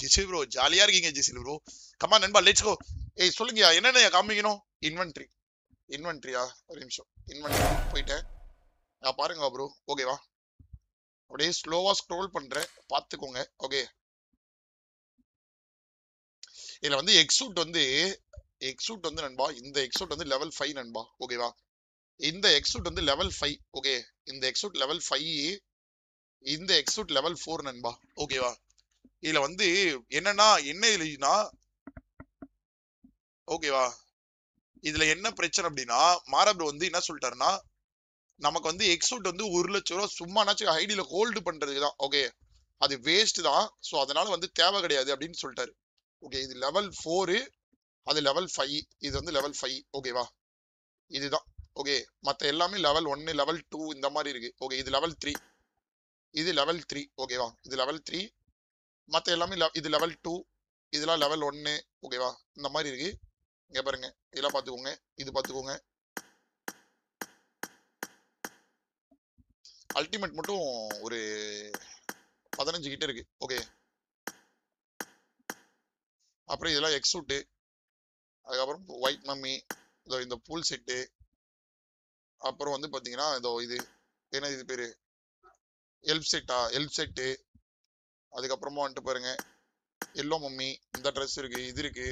ஜிசில் bro ஜாலியா இருக்கீங்க ஜிசில் bro. Comma நண்பா லெட்ஸ் கோ. ஏய் சொல்லுங்கயா என்னென்ன காமிக்கணும்? இன்வென்ட்ரியா ஒரு நிமிஷம். இன்வென்ட்ரி போயிட்டேன். பாருங்க ப்ரோ. ஓகேவா? அப்படியே ஸ்லோவா ஸ்க்ரோல் பண்றேன், பாத்துக்கோங்க. ஓகே, இதுல வந்து எக்ஸூட் வந்து நண்பா, இந்த எக்ஸூட் வந்து லெவல் 5 நண்பா. ஓகேவா? இந்த எக்ஸூட் வந்து லெவல் 5. ஓகே, இந்த எக்ஸூட் லெவல் 5, இந்த எக்ஸூட் லெவல் 4 நண்பா. ஓகேவா? இதுல வந்து என்னன்னா என்ன எழுதினா ஓகேவா, இதுல என்ன பிரச்சனை அப்படின்னா மாரப்ரோ வந்து என்ன சொல்லிட்டாருன்னா, நமக்கு வந்து எக்ஸூட் வந்து 1 லட்சம் ரூபாய் சும்மானாச்சும் ஐடியில ஹோல்டு பண்றதுக்கு தான். ஓகே, அது வேஸ்ட் தான். சோ அதனால வந்து தேவை கிடையாது அப்படின்னு சொல்லிட்டாரு. ஓகே, இது லெவல் 4, அது லெவல் 5, இது வந்து லெவல் 5. ஓகேவா? இதுதான். ஓகே, மத்த எல்லாமே லெவல் 1 லெவல் 2 இந்த மாதிரி இருக்கு. ஓகே, இது லெவல் 3, இது லெவல் 3. ஓகேவா? இது லெவல் 3, மத்த எல்லாமே இது லெவல் 2, இதெல்லாம் லெவல் 1. ஓகேவா? இந்த மாதிரி இருக்கு. இங்க பாருங்க, இதெல்லாம் பாத்துக்கோங்க, இது பாத்துக்கோங்க. அல்டிமேட் மட்டும் ஒரு 15 கிட்ட இருக்கு. ஓகே, அப்புறம் இதெல்லாம் எக்ஸூட், அதுக்கப்புறம் ஒயிட் மம்மி, இதோ இந்த பூல் செட்டு, அப்புறம் வந்து பாத்தீங்கன்னா இதோ இது என்ன இது பேரு, எல்ப் செட்டு, அதுக்கப்புறமா வந்துட்டு பாருங்க எல்லோ மம்மி, இந்த ட்ரெஸ் இருக்கு, இது இருக்கு,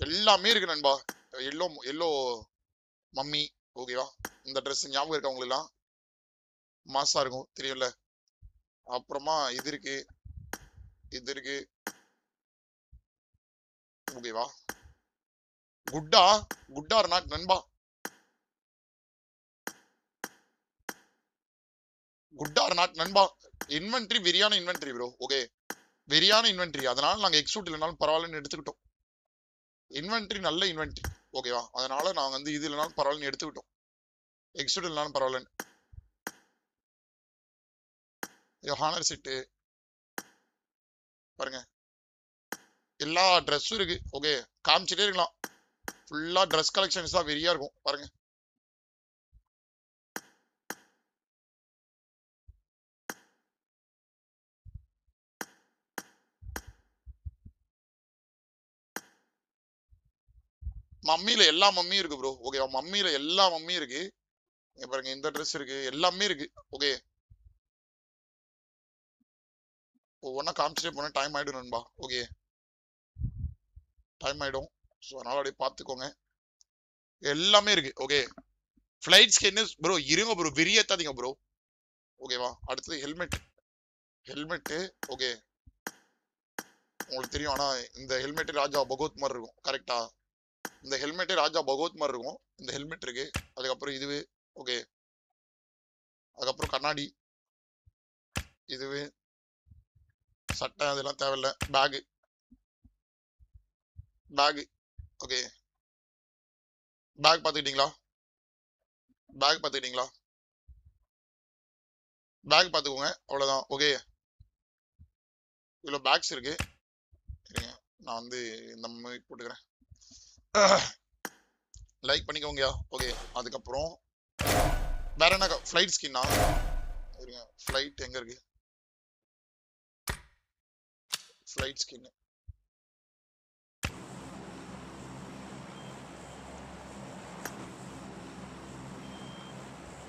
எல்லாமே இருக்கு நண்பா. Yellow mummy. ஓகேவா? இந்த ட்ரெஸ் ஞாபகம் இருக்கா உங்களுக்கு எல்லாம்? மாசா இருக்கும் தெரியும்ல. அப்புறமா இது இருக்கு, இது இருக்கு. ஓகேவா? குட்டா ஆர் நாட் நண்பா? குட் ஆர் நாட் நண்பா? இன்வென்ட்ரி வெரியான இன்வென்ட்ரி ப்ரோ. ஓகே, வெரியான இன்வென்ட்ரி, அதனால நாங்க எக்ஸூட் இல்லைனாலும் பரவாயில்லன்னு எடுத்துக்கிட்டோம். இன்வென்ட்ரி நல்ல இன்வென்ட்ரி. ஓகேவா? அதனால நாங்க வந்து இது இல்லைனாலும் பரவாயில்லன்னு எடுத்துக்கிட்டோம், எக்ஸூட் இல்லைனாலும் பரவாயில்லன்னு. ஹானர் செட்டு பாருங்க, எல்லா ட்ரெஸ்ஸும் இருக்கு. ஓகே, காமிச்சிட்டே இருக்கலாம். ஃபுல்லா ட்ரெஸ் கலெக்ஷன்ஸ் தான் வெறியா இருக்கும் பாருங்க. மம்மியில எல்லா மம்மியும் இருக்கு ப்ரோ. ஓகேவா? மம்மியில எல்லா மம்மியும் இருக்கு. பாருங்க, இந்த ட்ரெஸ் இருக்கு, எல்லாமே இருக்கு. ஓகே, ஒவ்வொன்னா காமிச்சிட்டே போனா டைம் ஆயிடும் நண்பா. ஓகே, டைம் ஆயிடும். ஸோ அதனால அப்படியே பார்த்துக்கோங்க, எல்லாமே இருக்கு. ஓகே, ஃபிளைட் ஸ்கின்னு ப்ரோ இருங்க ப்ரோ, வெறியேத்தாதீங்க ப்ரோ. ஓகேவா? அடுத்தது ஹெல்மெட்டு. ஓகே, உங்களுக்கு தெரியும், ஆனா இந்த ஹெல்மெட் ராஜா பகவத் மாதிரி இருக்கும். கரெக்டா? இந்த ஹெல்மெட் ராஜா பகவத் மாதிரி இருக்கும். இந்த ஹெல்மெட் இருக்கு. அதுக்கப்புறம் இதுவே. ஓகே, அதுக்கப்புறம் கண்ணாடி, இதுவே. சட்டை அதெல்லாம் தேவையில்ல. பேகு. ஓகே, பேக் பார்த்துக்கிட்டீங்களா? பேக் பார்த்துக்கிட்டீங்களா? பேக் பார்த்துக்கோங்க, அவ்வளோதான். ஓகே, இவ்வளோ பேக்ஸ் இருக்கு. சரிங்க, நான் வந்து இந்த மாதிரி போட்டுக்கிறேன், லைக் பண்ணிக்கோங்கயா. ஓகே, அதுக்கப்புறம் வேற என்ன ஃபிளைட் ஸ்கின்னா? இருங்க, ஃபிளைட் எங்க இருக்கு? Flight skin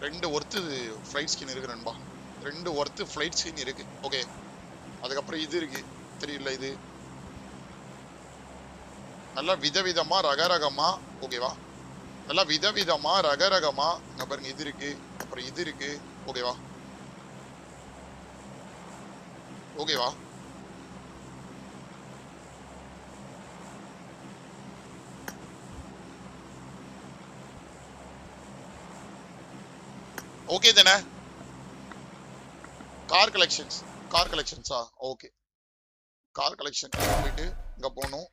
2 worth flight skin இருக்கு நண்பா. 2 ஒர்த்து ஃபிளைட் ஸ்கின் இருக்கு. ஓகே, அதுக்கப்புறம் இது இருக்கு, தெரியல. இது நல்லா விதவிதமா ரகரகமா. ஓகேவா? நல்லா விதவிதமா ரகரகமா. இங்க பாருங்க, இது இருக்கு, அப்புறம் இது இருக்கு. ஓகேவா? ஓகேவா? ஓகே தானே? கார் கலெக்ஷன்ஸா? ஓகே, கார் கலெக்ஷன் போயிட்டு இங்க போகணும்.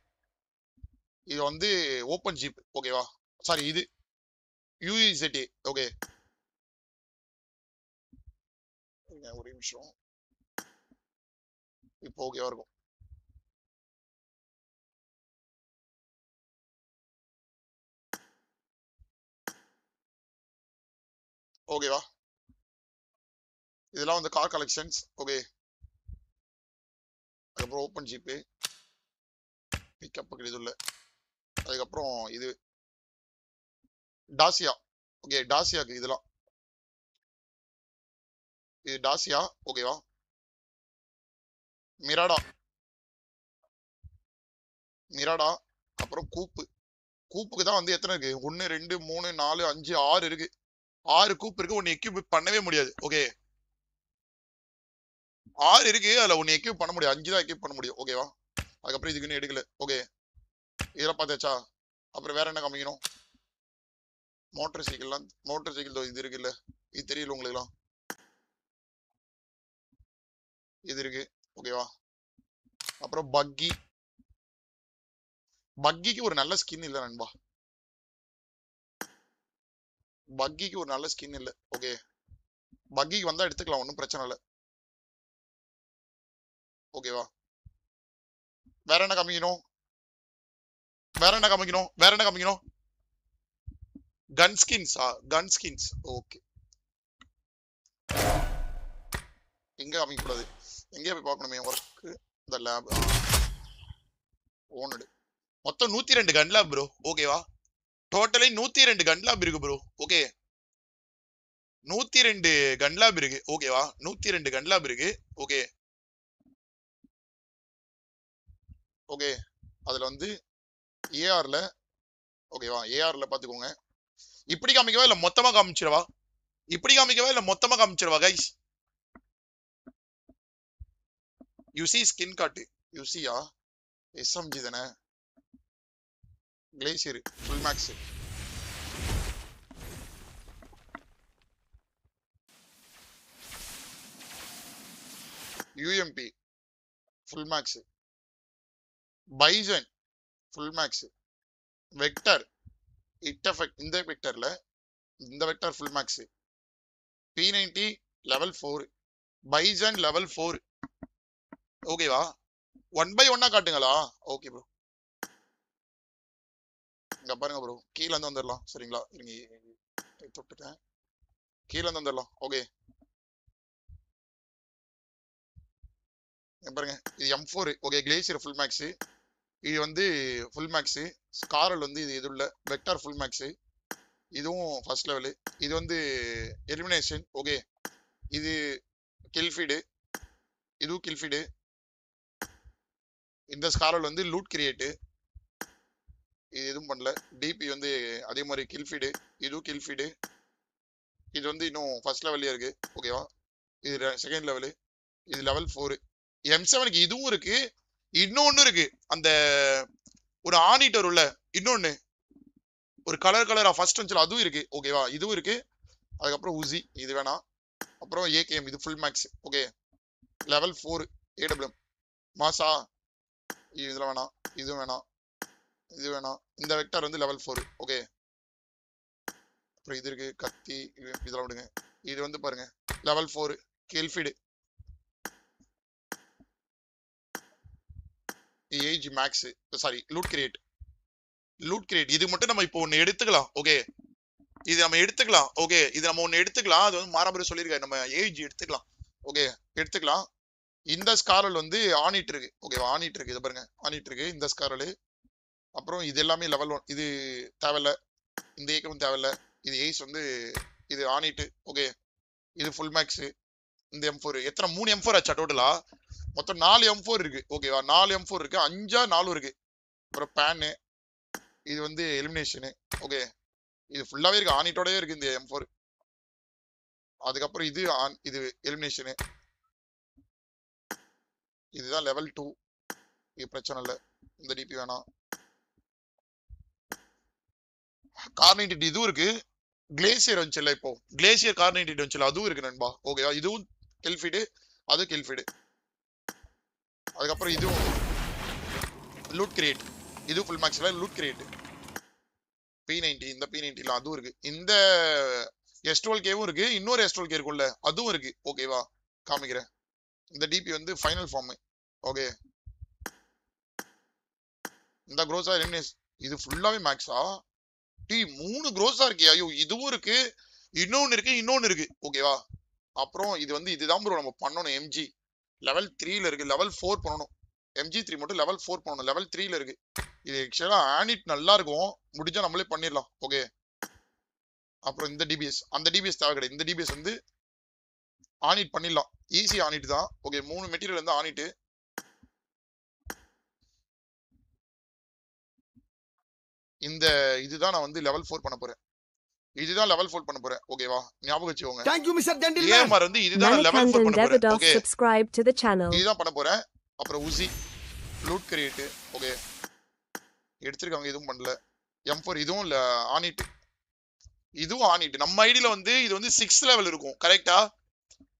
இது வந்து ஓப்பன் ஜீப். ஓகேவா? சாரி, இது யூஇசெட்டி. ஓகே, ஒரு நிமிஷம், இப்போ ஓகேவா இருக்கும். ஓகேவா? இதெல்லாம் வந்து கார் கலெக்ஷன்ஸ். ஓகே, அதுக்கப்புறம் ஓப்பன் ஜிபே பிக்கப்புக்கு இது இல்லை. அதுக்கப்புறம் இது டாசியா. ஓகே, டாசியாக்கு இதெல்லாம் இது டாசியா. ஓகேவா. மிராடா மிராடா. அப்புறம் கூப்புக்கு தான் வந்து எத்தனை இருக்கு? 1 2 3 4 5 6 இருக்கு. 6 கூப்பு இருக்கு. ஒன்னு எக்யூப் பண்ணவே முடியாது. ஓகே, 6 இருக்கு. அதுல ஒன்னு எக்யூப் பண்ண முடியாது. 5 தான் எக்யூப் பண்ண முடியும். ஓகேவா. அதுக்கப்புறம் இதுக்கு இன்னும் எடுக்கல. ஓகே, இதெல்லாம் பார்த்தாச்சா? அப்புறம் வேற என்ன காமிக்கணும்? மோட்டார் சைக்கிள் இது இருக்கு இல்ல, இது தெரியல உங்களுக்கு? இது இருக்கு. ஓகேவா. அப்புறம் பக்கிக்கு ஒரு நல்ல ஸ்கின் இல்ல நண்பா. பக்கிக்கு ஒரு நல்ல ஸ்கின் இல்ல. ஓகே, பக்கிக்கு வந்தா எடுத்துக்கலாம், ஒன்றும் பிரச்சனை இல்லை. ஓகேவா. வேற என்ன காமிக்கணும்? கன் ஸ்கின்ஸ். ஓகே, எங்க காமிக்க கூடாது, எங்கேயா போய் பார்க்கணுமே. ஒர்க் இந்த லேப் ஓனடு. மொத்தம் 102 கன் லேப் ப்ரோ. ஓகேவா. டோட்டலி 102 கன் லேப் இருக்கு ப்ரோ. ஓகே, 102 கன் லேப் இருக்கு. ஓகேவா. 102 கன் லேப் இருக்கு. Okay okay. அதுல வந்து ஏஆர்ல, ஓகேவா, ஏஆர்ல பாத்துக்கோங்க. இப்படி காமிக்கவா இல்ல மொத்தமா காமிச்சிடவா கைஸ்? யூசி ஸ்கின் காட்டு. யூசியா எஸ்எம்ஜி தானே. Glacier full max. UMP full max. Bison full max. Vector இட்டெஃபெக்ட் இந்த vector full max. P90 level 4. Bison level 4. ஓகேவா. 1 by 1 காட்டுங்களா? Okay bro. இங்க பாருங்க ப்ரோ, கீழ இருந்து வந்துடலாம். சரிங்களா, இருங்க தொட்டுட்டேன். கீழ இருந்து வந்துடலாம். ஓகே, பாருங்க, இது M4. Okay, glacier full max. இது வந்து ஃபுல் மேக்ஸ். ஸ்காரல் வந்து இது உள்ள வெக்டார் ஃபுல் மேக்ஸ். இதுவும் ஃபர்ஸ்ட் லெவலு. இது வந்து எலிமினேஷன். ஓகே, இது கில்ஃபீடு. இதுவும் கில்ஃபீடு. இந்த ஸ்காரல் வந்து லூட் கிரியேட்டு. இது எதுவும் பண்ணல. டிபி வந்து அதே மாதிரி கில்ஃபீடு. இதுவும் கில்ஃபீடு. இது வந்து இன்னும் ஃபர்ஸ்ட் லெவல்லே இருக்கு. ஓகேவா. இது செகண்ட் லெவலு. இது லெவல் 4. M7க்கு இதுவும் இருக்கு. இன்னொன்னு இருக்கு, அந்த ஒரு ஆனிட்டர் உள்ள இன்னொன்னு ஒரு கலரா ஃபர்ஸ்ட் வந்துச்சு, அதுவும் இருக்கு. ஓகேவா, இதுவும் இருக்கு. அதுக்கப்புறம் உசி இது வேணாம். அப்புறம் ஏகேஎம் இது full max. Okay, level 4 AWM மாசா. இதுல வேணாம், இது வேணாம், இது வேணாம். இந்த வெக்டார் வந்து லெவல் 4. ஓகே, அப்புறம் இது இருக்கு கத்தி. இதெல்லாம் விடுங்க. இது வந்து பாருங்க லெவல் 4 கில்ஃபீடு. ஏஜ் மேக்ஸ், சாரி லூட் கிரியேட். இது மட்டும் நம்ம இப்போ ஒன்னு எடுத்துக்கலாம். ஓகே, இது நம்ம எடுத்துக்கலாம். ஓகே, இது நம்ம ஒன்னு எடுத்துக்கலாம். அது வந்து மாறாபுரம் சொல்லியிருக்காரு, நம்ம ஏஜ் எடுத்துக்கலாம். ஓகே, எடுத்துக்கலாம். இந்த ஸ்காரல் வந்து ஆனிட் இருக்கு. ஓகேவா, ஆனிட் இருக்கு. இது பாருங்க, ஆனிட் இருக்கு இந்த ஸ்காரல். அப்புறம் இது எல்லாமே லெவல் 1. இது தேவையில்ல. இந்த ஏக்கம் தேவையில்ல. இது ஏஸ் வந்து இது ஆனிட். ஓகே, இது ஃபுல் மேக்ஸ். இந்த M4 எத்தனை 3 M4 ஆச்சா டோட்டலா? மொத்தம் 4 M4 இருக்கு. ஓகேவா, 4 M4 இருக்கு. 5 4 இருக்கு. அப்புறம் பேனு இது வந்து எலிமினேஷனு. ஓகே, இது ஃபுல்லாவே இருக்கு, ஆனிட்டோடவே இருக்கு இந்த M4. அதுக்கப்புறம் இது எலிமினேஷனு. இதுதான் லெவல் 2. இது பிரச்சனை இல்லை. இந்த டிபி வேணாம். கார்னிட்டி இதுவும் இருக்கு. கிளேசியர் வந்துச்சுல்ல, இப்போ கிளேசியர் கார்னிட்டி வந்துச்சுல, அதுவும் இருக்கு நண்பா. ஓகேவா, இதுவும் கில்ஃபீடு, அது கில்ஃபீடு. அதுக்கப்புறம் இதுவும் லூட் கிரியேட். இது ஃபுல் மேக்ஸ்ல லூட் கிரியேட். P90 இந்த P90ல அதுவும் இருக்கு. இந்த S12Kவும் இருக்கு. இன்னொரு S12K இருக்கும்ல, அதுவும் இருக்கு. ஓகேவா, காமிக்கிறேன். இந்த டிபி வந்து ஃபைனல் ஃபார்ம். ஓகே, இந்த க்ரோஸா எலிமினேஷன். இது ஃபுல்லாவே மேக்ஸா? 3 க்ரோஸா இருக்கு. ஐயோ, இதுவும் இருக்கு, இன்னொன்னு இருக்கு. ஓகேவா. அப்புறம் இது வந்து இதுதான் ப்ரோ நம்ம பண்ணணும். எம்ஜி லெவல் 3ல இருக்கு. லெவல் 4 பண்ணணும். MG3 மட்டும் லெவல் 4 பண்ணணும். லெவல் 3ல இருக்கு. இது ஆக்சுவலா ஆனிட் நல்லா இருக்கும். முடிஞ்சா நம்மளே பண்ணிடலாம். ஓகே. அப்புறம் இந்த டிபிஎஸ், அந்த டிபிஎஸ் தேவை கிடையாது. இந்த டிபிஎஸ் வந்து ஆனிட் பண்ணிடலாம். ஈஸி ஆனிட் தான். ஓகே 3 மெட்டீரியல் வந்து ஆனிட். இந்த இதுதான் நான் வந்து லெவல் 4 பண்ண போறேன். இதுதான் லெவல் 4 பண்ண போறேன். ஓகேவா? ஞாபகம் வச்சுக்கோங்க. Thank you, Mr. Gentleman. AMR வந்து இதுதான் லெவல் 4 பண்ண போறேன். Okay. subscribe to the channel. இதுதான் பண்ண போறேன். அப்புறம் உசி லூட் கிரியேட். ஓகே. எடுத்துருக்காங்க, இதுவும் பண்ணல. M4 இதுவும் இல்ல ஆனிட். இதுவும் ஆனிட். நம்ம ஐடியில வந்து இது வந்து 6th லெவல் இருக்கும். கரெக்ட்டா?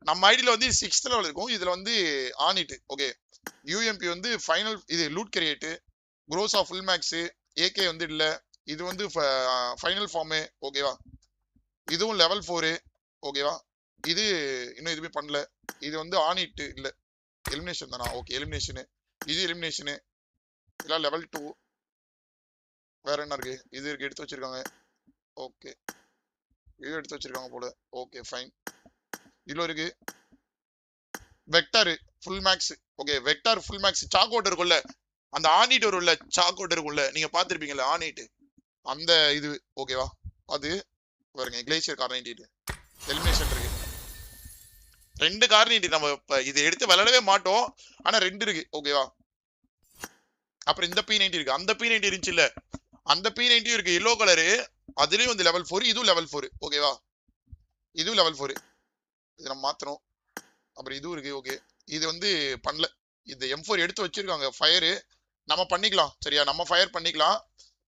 நம்ம ஐடியில வந்து 6th லெவல் இருக்கும். இதுல வந்து ஆனிட். ஓகே. UMP வந்து ஃபைனல் இது loot crate. Cross of full max. AK வந்து இல்ல. இது வந்து ஃபைனல் ஃபார்ம். ஓகேவா? இதுவும் லெவல் 4. ஓகேவா? இது இன்னும் எதுவுமே பண்ணல. இது வந்து ஆனிட் இல்ல. எலிமினேஷன் தானா? Okay elimination. இது எலிமினேஷன். இதெல்லாம் லெவல் 2. வேற என்ன இருக்கு? இது இருக்கு, எடுத்து வச்சிருக்காங்க. ஓகே. இது எடுத்து வச்சிருக்காங்க போல. Okay fine. இதுல இருக்கு vector full max. Okay vector full max சாக் அவுட் இருக்கும்ல, அந்த ஆனிட் வரும்ல, சாக் அவுட் இருக்கும்ல, நீங்க பாத்திருப்பீங்கல்ல ஆனிட், அந்த இது. ஓகேவா? அது பாருங்க கிளேசியர் கார்னைட் எலிமினேஷன் இருக்கு. 2 கார்னைட் நம்ம இதை எடுத்து விளையாடவே மாட்டோம், ஆனா 2 இருக்கு. ஓகேவா? அப்புறம் இந்த P90 இருக்கு. அந்த P90 இருந்துச்சு இல்ல, அந்த P90 இருக்கு எல்லோ கலரு. அதுலயும் வந்து லெவல் 4. இதுவும் லெவல் 4. ஓகேவா? இதுவும் லெவல் 4. இது நம்ம மாத்தணும். அப்புறம் இதுவும் இருக்கு. ஓகே இது வந்து பண்ணல. இந்த M4 எடுத்து வச்சிருக்காங்க. ஃபயரு நம்ம பண்ணிக்கலாம். சரியா? நம்ம ஃபயர் பண்ணிக்கலாம்.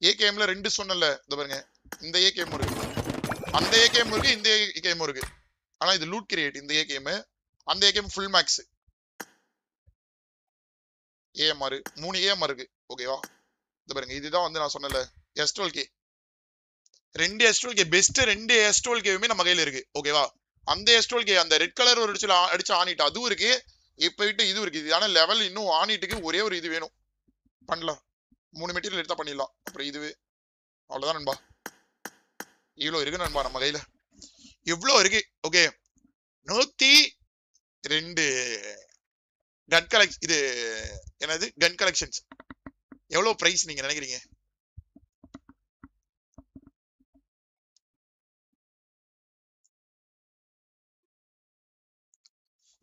AKMல 2 சொன்னல, இந்த பாருங்க. இந்த AKM இருக்கு, அந்த AKM இருக்கு, இந்த AKM இருக்கு. ஆனா இது லூட் கிரியேட். இந்த AKM, அந்த AKM full max. AMR 3 AMR இருக்கு. ஓகேவா? இந்த பாருங்க இதுதான் வந்து நான் சொன்னல S12K. 2 S12K best. 2 S12Kவுமே நம்ம கையில இருக்கு. ஓகேவா? அந்த S12K அந்த ரெட் கலர் ஒரு அடிச்சு ஆனிட் அதுவும் இருக்கு. இப்ப விட்டு இதுவும் இருக்கு. இது ஆனா லெவல் இன்னும் ஆனிட்டுக்கு ஒரே ஒரு இது வேணும். பண்ணலாம். 3 மெட்டீரியல் எடுத்தா பண்ணிடலாம். அப்புறம் இதுவே அவ்வளவுதான் நண்பா. இவ்வளவு இருக்கு நண்பா நம்ம கையில. எவ்வளவு இருக்கு? Okay 102 gun collection. இது என்னது கன் கலெக்ஷன்ஸ். எவ்வளவு பிரைஸ் நீங்க நினைக்கிறீங்க?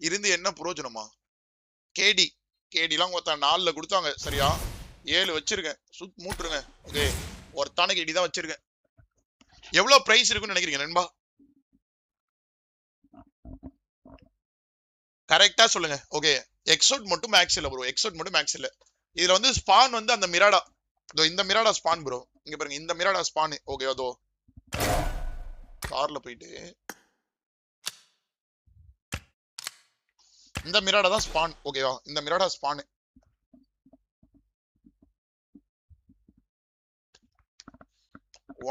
இருந்து என்ன பிரயோஜனமா? கேடி எல்லாம் ஒருத்தன் 4ல கொடுத்தாங்க. சரியா? 7 வச்சிருக்கேன். சுத் மூட்டுருங்க. ஓகே ஒருத்தான கேடி தான் வச்சிருக்கேன். எவ்வளவு பிரைஸ் இருக்குன்னு நினைக்கிறீங்க நண்பா? கரெக்டா சொல்லுங்க. ஓகே எக்ஸோட் மட்டும் மேக்ஸ் இல்ல ப்ரோ. எக்ஸோட் மட்டும் மேக்ஸ் இல்ல. இதுல வந்து ஸ்பான் வந்து அந்த மிராடா. இதோ இந்த மிராடா ஸ்பான் ப்ரோ. இங்க பாருங்க இந்த மிராடா ஸ்பான். ஓகே அதோ கார்ல போயிட்டு இந்த மிராடா தான் ஸ்பான். ஓகேவா? இந்த மிராடா ஸ்பான்.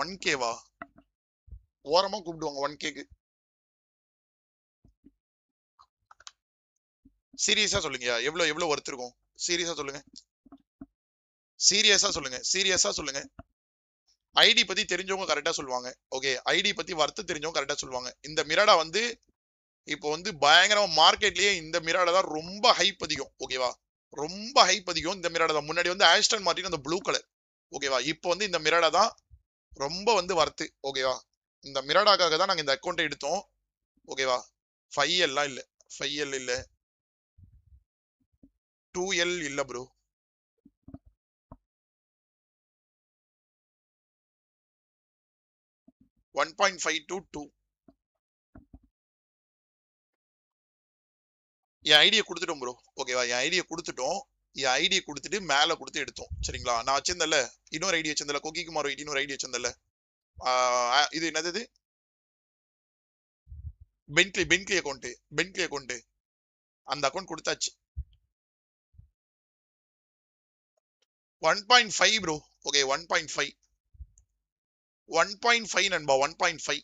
$1K வா? ஓரமா கூப்பிடுவாங்க 1Kக்கு. சீரியஸா சொல்லுங்க. எவ்வளவு ஒர்த் இருக்கும்? சீரியஸா சொல்லுங்க. சீரியஸா சொல்லுங்க. சீரியஸா சொல்லுங்க. ஐடி பத்தி தெரிஞ்சவங்க கரெக்டா சொல்லுவாங்க. ஓகே ஐடி பத்தி வர்த்து தெரிஞ்சவங்க கரெக்டா சொல்லுவாங்க. இந்த மிராடா வந்து இப்போ வந்து பயங்கரமா மார்க்கெட்லயே இந்த மிராடா தான் ரொம்ப ஹைப் அதிகம். ஓகேவா? ரொம்ப ஹைப் அதிகம் இந்த மிராடா தான். முன்னாடி வந்து ஆஸ்டன் மார்டின் அந்த ப்ளூ கலர். ஓகேவா? இப்போ வந்து இந்த மிராடா தான் ரொம்ப வந்து வர்த்து. ஓகேவா? இந்த மிராடாக்காக தான் நாங்க இந்த அக்கௌண்ட்டை எடுத்தோம். ஓகேவா? 5L இல்ல, 5L இல்ல, 2L இல்ல ப்ரோ. $1.5 to 2. என் ஐடியை கொடுத்துட்டோம் ப்ரோ. ஓகேவா? என் ஐடியை கொடுத்துட்டோம். என் ஐடியை கொடுத்துட்டு மேல கொடுத்து எடுத்தோம். சரிங்களா? நான் வச்சிருந்தல இன்னொரு ஐடி வச்சிருந்தல, கொக்கிக்குமார் இன்னொரு ஐடி வச்சிருந்தல, இது என்னது? Bentley account. அந்த அக்கௌண்ட் கொடுத்தாச்சு. 1.5 ப்ரோ. ஓகே 1.5 நண்பா. 1.5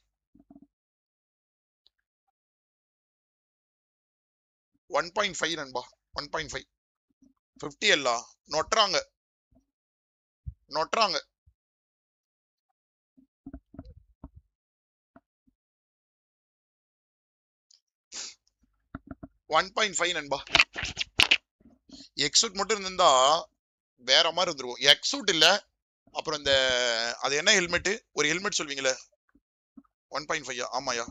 நண்பா. 1.5 50L நொட்டுறாங்க. 1.5 நண்பா. எக்ஸூட் மட்டும் இருந்திருந்தா வேற மாதிரி இருந்துருக்கும். எக்ஸூட் இல்ல, அப்புறம் இந்த அது என்ன ஹெல்மெட், ஒரு ஹெல்மெட் சொல்வீங்களே 1.5 ஆமாயா